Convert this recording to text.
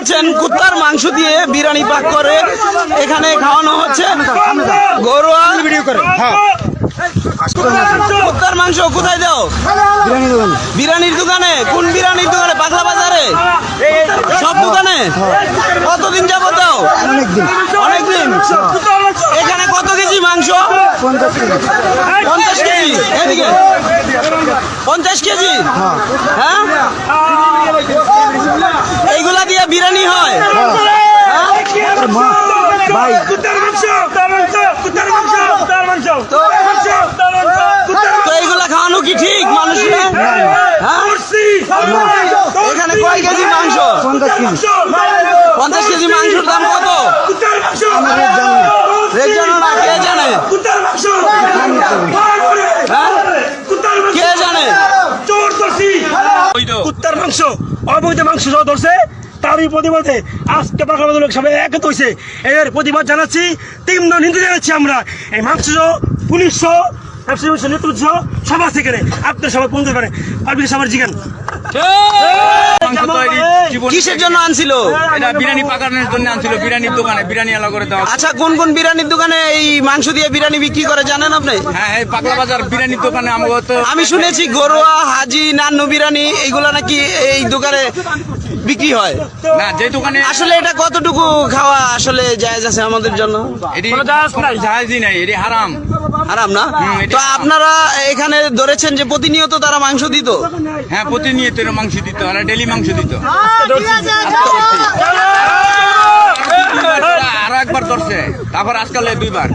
পাচ্ছেন কুত্তার মাংস দিয়ে বিরিয়ানি পাক করে এখানে খাওয়ানো হচ্ছে। ঘরোয়া ভিডিও করে কুত্তার মাংস কোথায় দাও? বিরিয়ানির দোকানে। কোন বিরিয়ানির দোকানে? পাগলা বাজারে? সব দোকানে? কতদিন যাবো দাও? অনেকদিন। এখানে কত কেজি মাংস? 50 কেজি। এদিকে 50 কেজি। হ্যাঁ, এইগুলা দিয়ে বিরিয়ানি হয়? ভাই তো এইগুলা খাওয়ানো কি ঠিক মানুষের? এখানে কয় কেজি মাংস? 50 কেজি মাংসের দাম কত? রেট জানো না? কে জানে? কে জানে? কুত্তার মাংস, অবৈধ মাংস সহ ধরছে। তারই প্রতিবাদে আজকে বাংলা লোক সবাই একত্র হয়েছে। এর প্রতিবাদ জানাচ্ছি, তীব্র নিন্দা জানাচ্ছি আমরা। এই মাংস সহ পুলিশ সহ নেতৃত্ব সহ সবার সেখানে আপনার সবাই পৌঁছতে পারে। আপনি সবার জিজ্ঞান কিসের জন্য আনছিল? এটা বিরিয়ানি পাকানোর জন্য আনছিল, বিরিয়ানির দোকানে বিরিয়ানি আলা করে দেওয়া। আচ্ছা, কোন কোন বিরিয়ানির দোকানে এই মাংস দিয়ে বিরিয়ানি বিক্রি করে জানেন আপনি? হ্যাঁ, এই পাগলা বাজার বিরিয়ানির দোকানে আমি শুনেছি ঘরোয়া, হাজি, নান্নু বিরিয়ানি এইগুলা নাকি এই দোকানে বিক্রি হয়। না, যে দোকানে আসলে এটা কতটুকু খাওয়া আসলে জায়েজ আছে আমাদের জন্য? এটি জায়েজই নাই, এটি হারাম। হারাম না? তো আপনারা এখানে ধরেছেন যে প্রতিনিয়ত তারা মাংস দিত? হ্যাঁ, প্রতিনিয়ত মাংস দিত, আর ডেলি মাংস দিত। আরো একবার ধরছে, তারপর আজকাল 2বার।